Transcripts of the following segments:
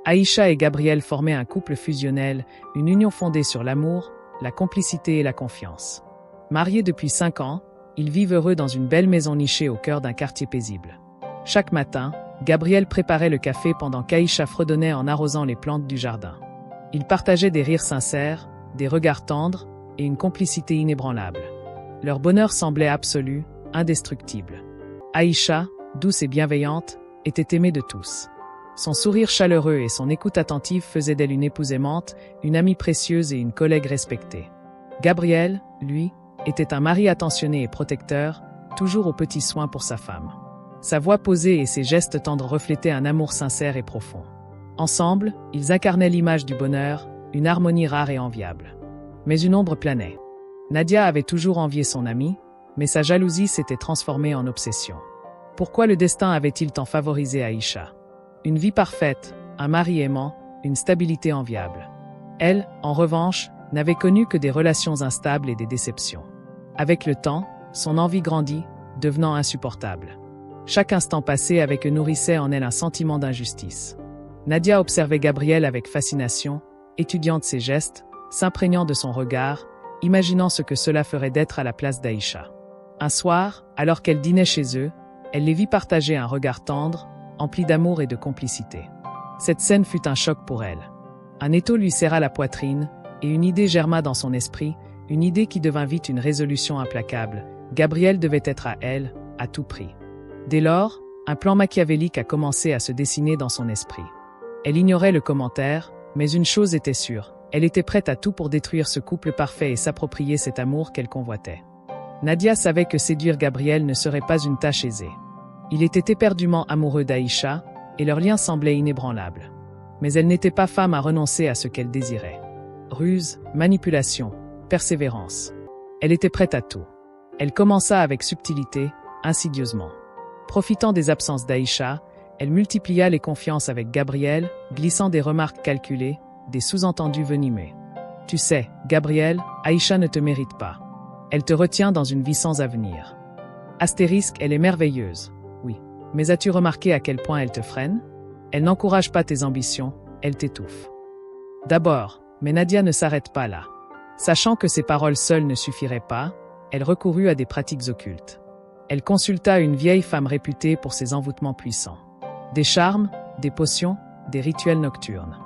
Aïcha et Gabriel formaient un couple fusionnel, une union fondée sur l'amour, la complicité et la confiance. Mariés depuis 5 ans, ils vivent heureux dans une belle maison nichée au cœur d'un quartier paisible. Chaque matin, Gabriel préparait le café pendant qu'Aïcha fredonnait en arrosant les plantes du jardin. Ils partageaient des rires sincères, des regards tendres et une complicité inébranlable. Leur bonheur semblait absolu, indestructible. Aïcha, douce et bienveillante, était aimée de tous. Son sourire chaleureux et son écoute attentive faisaient d'elle une épouse aimante, une amie précieuse et une collègue respectée. Gabriel, lui, était un mari attentionné et protecteur, toujours aux petits soins pour sa femme. Sa voix posée et ses gestes tendres reflétaient un amour sincère et profond. Ensemble, ils incarnaient l'image du bonheur, une harmonie rare et enviable. Mais une ombre planait. Nadia avait toujours envié son amie, mais sa jalousie s'était transformée en obsession. Pourquoi le destin avait-il tant favorisé Aïcha? Une vie parfaite, un mari aimant, une stabilité enviable. Elle, en revanche, n'avait connu que des relations instables et des déceptions. Avec le temps, son envie grandit, devenant insupportable. Chaque instant passé avec eux nourrissait en elle un sentiment d'injustice. Nadia observait Gabriel avec fascination, étudiant de ses gestes, s'imprégnant de son regard, imaginant ce que cela ferait d'être à la place d'Aïcha. Un soir, alors qu'elle dînait chez eux, elle les vit partager un regard tendre, empli d'amour et de complicité. Cette scène fut un choc pour elle. Un étau lui serra la poitrine, et une idée germa dans son esprit, une idée qui devint vite une résolution implacable. Gabriel devait être à elle, à tout prix. Dès lors, un plan machiavélique a commencé à se dessiner dans son esprit. Elle ignorait le commentaire, mais une chose était sûre, elle était prête à tout pour détruire ce couple parfait et s'approprier cet amour qu'elle convoitait. Nadia savait que séduire Gabriel ne serait pas une tâche aisée. Il était éperdument amoureux d'Aïcha, et leur lien semblait inébranlable. Mais elle n'était pas femme à renoncer à ce qu'elle désirait. Ruse, manipulation, persévérance. Elle était prête à tout. Elle commença avec subtilité, insidieusement. Profitant des absences d'Aïcha, elle multiplia les confiances avec Gabriel, glissant des remarques calculées, des sous-entendus venimeux. Tu sais, Gabriel, Aïcha ne te mérite pas. Elle te retient dans une vie sans avenir. Astérisque, elle est merveilleuse. Oui. Mais as-tu remarqué à quel point elle te freine? Elle n'encourage pas tes ambitions, elle t'étouffe. D'abord, mais Nadia ne s'arrête pas là. Sachant que ses paroles seules ne suffiraient pas, elle recourut à des pratiques occultes. Elle consulta une vieille femme réputée pour ses envoûtements puissants. Des charmes, des potions, des rituels nocturnes.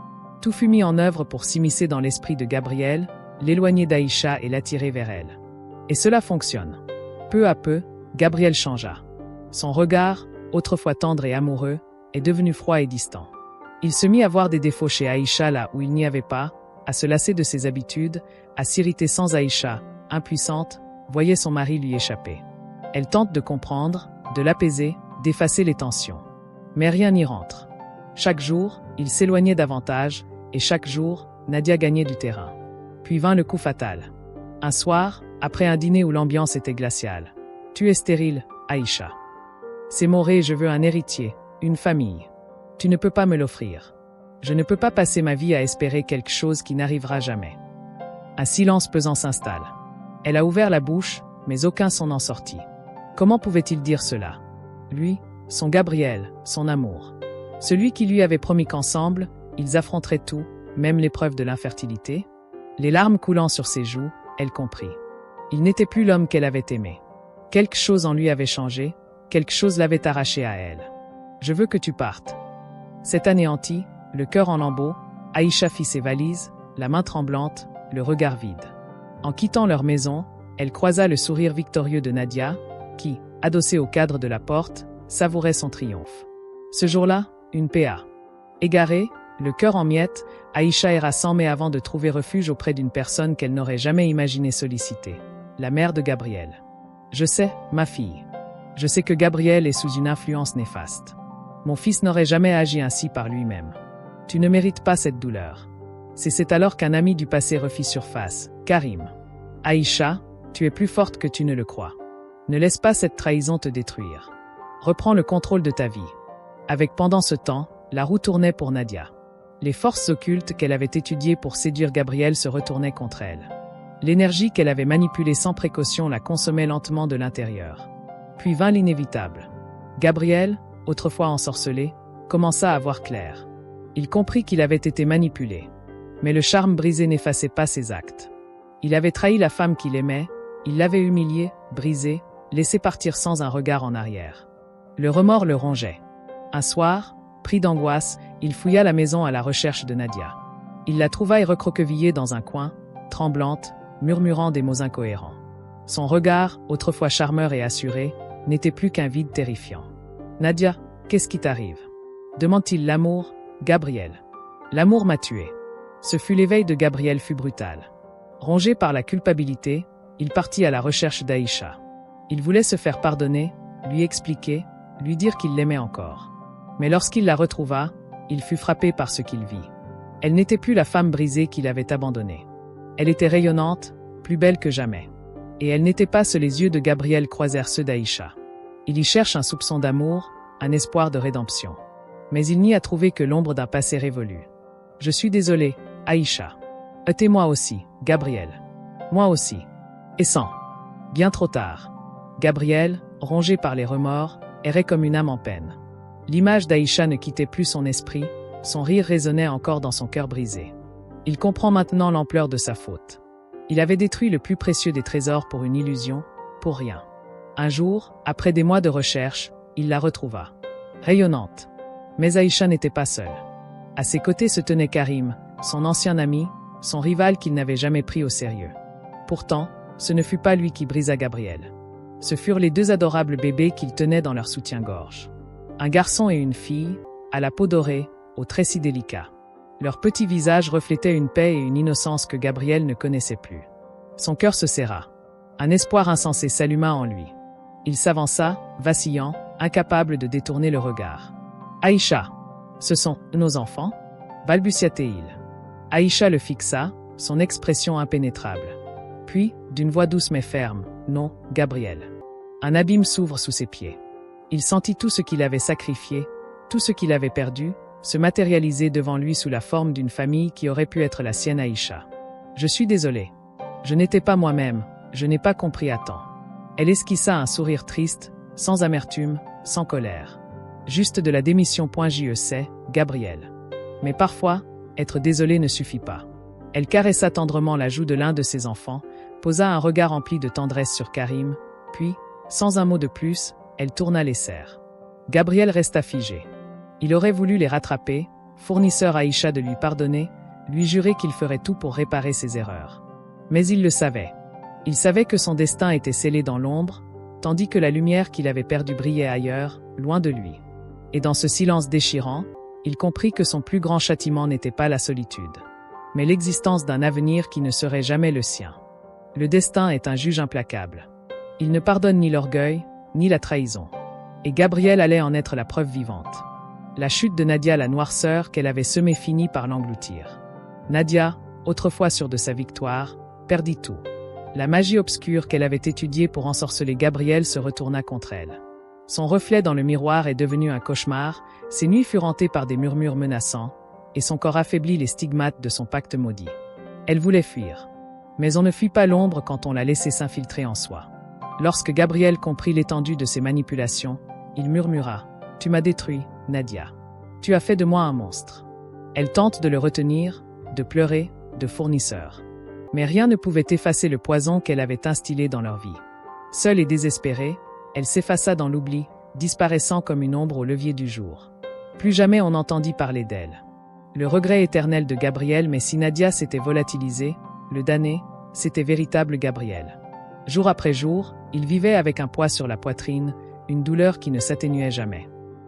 Tout fut mis en œuvre pour s'immiscer dans l'esprit de Gabriel, l'éloigner d'Aïcha et l'attirer vers elle. Et cela fonctionne. Peu à peu, Gabriel changea. Son regard, autrefois tendre et amoureux, est devenu froid et distant. Il se mit à voir des défauts chez Aïcha là où il n'y avait pas, à se lasser de ses habitudes, à s'irriter sans Aïcha, impuissante, voyait son mari lui échapper. Elle tente de comprendre, de l'apaiser, d'effacer les tensions. Mais rien n'y rentre. Chaque jour, il s'éloignait davantage, et chaque jour, Nadia gagnait du terrain. Puis vint le coup fatal. Un soir, après un dîner où l'ambiance était glaciale. « Tu es stérile, Aïcha. C'est moré, je veux un héritier, une famille. Tu ne peux pas me l'offrir. Je ne peux pas passer ma vie à espérer quelque chose qui n'arrivera jamais. » Un silence pesant s'installe. Elle a ouvert la bouche, mais aucun son n'en sortit. Comment pouvait-il dire cela? Lui, son Gabriel, son amour. Celui qui lui avait promis qu'ensemble, ils affronteraient tout, même l'épreuve de l'infertilité. Les larmes coulant sur ses joues, elle comprit. Il n'était plus l'homme qu'elle avait aimé. Quelque chose en lui avait changé, quelque chose l'avait arraché à elle. « Je veux que tu partes. » Cet anéanti, le cœur en lambeaux, Aïcha fit ses valises, la main tremblante, le regard vide. En quittant leur maison, elle croisa le sourire victorieux de Nadia, qui, adossée au cadre de la porte, savourait son triomphe. Ce jour-là, une PA. Égarée, le cœur en miettes, Aïcha erra sans mais avant de trouver refuge auprès d'une personne qu'elle n'aurait jamais imaginé solliciter, la mère de Gabriel. « Je sais, ma fille. Je sais que Gabriel est sous une influence néfaste. Mon fils n'aurait jamais agi ainsi par lui-même. Tu ne mérites pas cette douleur. » C'est alors qu'un ami du passé refit surface, Karim. « Aïcha, tu es plus forte que tu ne le crois. Ne laisse pas cette trahison te détruire. Reprends le contrôle de ta vie. » Avec pendant ce temps, la roue tournait pour Nadia. Les forces occultes qu'elle avait étudiées pour séduire Gabriel se retournaient contre elle. L'énergie qu'elle avait manipulée sans précaution la consommait lentement de l'intérieur. Puis vint l'inévitable. Gabriel, autrefois ensorcelé, commença à voir clair. Il comprit qu'il avait été manipulé. Mais le charme brisé n'effaçait pas ses actes. Il avait trahi la femme qu'il aimait, il l'avait humiliée, brisée, laissée partir sans un regard en arrière. Le remords le rongeait. Un soir, pris d'angoisse, il fouilla la maison à la recherche de Nadia. Il la trouva recroquevillée dans un coin, tremblante, murmurant des mots incohérents. Son regard, autrefois charmeur et assuré, n'était plus qu'un vide terrifiant. « Nadia, qu'est-ce qui t'arrive » demande-t-il. « L'amour, Gabriel. L'amour m'a tué. » Ce fut l'éveil de Gabriel fut brutal. Rongé par la culpabilité, il partit à la recherche d'Aïcha. Il voulait se faire pardonner, lui expliquer, lui dire qu'il l'aimait encore. Mais lorsqu'il la retrouva, il fut frappé par ce qu'il vit. Elle n'était plus la femme brisée qu'il avait abandonnée. Elle était rayonnante, plus belle que jamais. Et elle n'était pas ce les yeux de Gabriel croisèrent ceux d'Aïcha. Il y cherche un soupçon d'amour, un espoir de rédemption. Mais il n'y a trouvé que l'ombre d'un passé révolu. « Je suis désolé, Aïcha. Moi aussi, Gabriel. Moi aussi. » Et sans. Bien trop tard. Gabriel, rongé par les remords, errait comme une âme en peine. L'image d'Aïcha ne quittait plus son esprit, son rire résonnait encore dans son cœur brisé. Il comprend maintenant l'ampleur de sa faute. Il avait détruit le plus précieux des trésors pour une illusion, pour rien. Un jour, après des mois de recherche, il la retrouva. Rayonnante. Mais Aïcha n'était pas seule. À ses côtés se tenait Karim, son ancien ami, son rival qu'il n'avait jamais pris au sérieux. Pourtant, ce ne fut pas lui qui brisa Gabriel. Ce furent les deux adorables bébés qu'il tenait dans leur soutien-gorge. Un garçon et une fille, à la peau dorée, aux traits si délicats. Leurs petits visages reflétaient une paix et une innocence que Gabriel ne connaissait plus. Son cœur se serra. Un espoir insensé s'alluma en lui. Il s'avança, vacillant, incapable de détourner le regard. « Aïcha, ce sont nos enfants ?» balbutia-t-il. Aïcha le fixa, son expression impénétrable. Puis, d'une voix douce mais ferme, « Non, Gabriel. » Un abîme s'ouvre sous ses pieds. Il sentit tout ce qu'il avait sacrifié, tout ce qu'il avait perdu, se matérialiser devant lui sous la forme d'une famille qui aurait pu être la sienne. Aïcha. « Je suis désolé. Je n'étais pas moi-même, je n'ai pas compris à temps. » Elle esquissa un sourire triste, sans amertume, sans colère. Juste de la démission. Je sais, Gabriel. Mais parfois, être désolé ne suffit pas. Elle caressa tendrement la joue de l'un de ses enfants, posa un regard empli de tendresse sur Karim, puis, sans un mot de plus, elle tourna les serres. Gabriel resta figé. Il aurait voulu les rattraper, fournisseur Aïcha de lui pardonner, lui jurer qu'il ferait tout pour réparer ses erreurs. Mais il le savait. Il savait que son destin était scellé dans l'ombre, tandis que la lumière qu'il avait perdue brillait ailleurs, loin de lui. Et dans ce silence déchirant, il comprit que son plus grand châtiment n'était pas la solitude, mais l'existence d'un avenir qui ne serait jamais le sien. Le destin est un juge implacable. Il ne pardonne ni l'orgueil, ni la trahison. Et Gabriel allait en être la preuve vivante. La chute de Nadia, la noirceur qu'elle avait semée, finit par l'engloutir. Nadia, autrefois sûre de sa victoire, perdit tout. La magie obscure qu'elle avait étudiée pour ensorceler Gabriel se retourna contre elle. Son reflet dans le miroir est devenu un cauchemar, ses nuits furent hantées par des murmures menaçants, et son corps affaiblit les stigmates de son pacte maudit. Elle voulait fuir. Mais on ne fuit pas l'ombre quand on l'a laissée s'infiltrer en soi. Lorsque Gabriel comprit l'étendue de ses manipulations, il murmura « Tu m'as détruit, Nadia. Tu as fait de moi un monstre. » Elle tente de le retenir, de pleurer, de fournisseur. Mais rien ne pouvait effacer le poison qu'elle avait instillé dans leur vie. Seule et désespérée, elle s'effaça dans l'oubli, disparaissant comme une ombre au levier du jour. Plus jamais on n'entendit parler d'elle. Le regret éternel de Gabriel, mais si Nadia s'était volatilisée, le damné, c'était véritable Gabriel. Jour après jour, il vivait avec un poids sur la poitrine, une douleur qui ne s'atténuait jamais.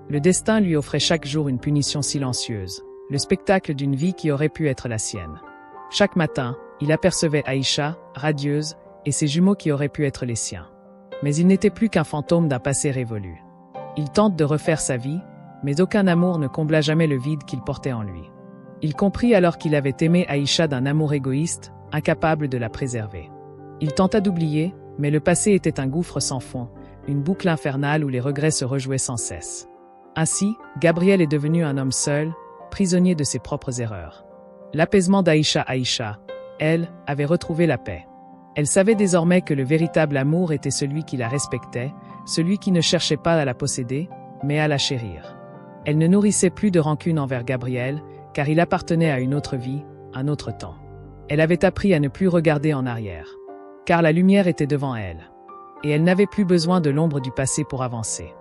Le destin lui offrait chaque jour une punition silencieuse, le spectacle d'une vie qui aurait pu être la sienne. Chaque matin, il apercevait Aïcha, radieuse, et ses jumeaux qui auraient pu être les siens. Mais il n'était plus qu'un fantôme d'un passé révolu. Il tente de refaire sa vie, mais aucun amour ne combla jamais le vide qu'il portait en lui. Il comprit alors qu'il avait aimé Aïcha d'un amour égoïste, incapable de la préserver. Il tenta d'oublier, mais le passé était un gouffre sans fond, une boucle infernale où les regrets se rejouaient sans cesse. Ainsi, Gabriel est devenu un homme seul, prisonnier de ses propres erreurs. L'apaisement d'Aïcha, elle, avait retrouvé la paix. Elle savait désormais que le véritable amour était celui qui la respectait, celui qui ne cherchait pas à la posséder, mais à la chérir. Elle ne nourrissait plus de rancune envers Gabriel, car il appartenait à une autre vie, un autre temps. Elle avait appris à ne plus regarder en arrière, car la lumière était devant elle. Et elle n'avait plus besoin de l'ombre du passé pour avancer.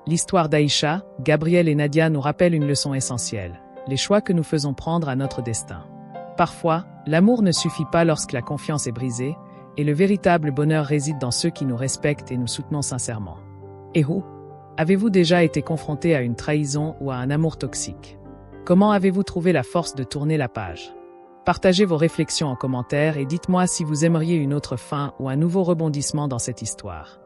L'histoire d'Aïcha, Gabriel et Nadia nous rappelle une leçon essentielle, les choix que nous faisons prendre à notre destin. Parfois, l'amour ne suffit pas lorsque la confiance est brisée, et le véritable bonheur réside dans ceux qui nous respectent et nous soutenons sincèrement. Et vous? Avez-vous déjà été confronté à une trahison ou à un amour toxique? Comment avez-vous trouvé la force de tourner la page? Partagez vos réflexions en commentaire et dites-moi si vous aimeriez une autre fin ou un nouveau rebondissement dans cette histoire.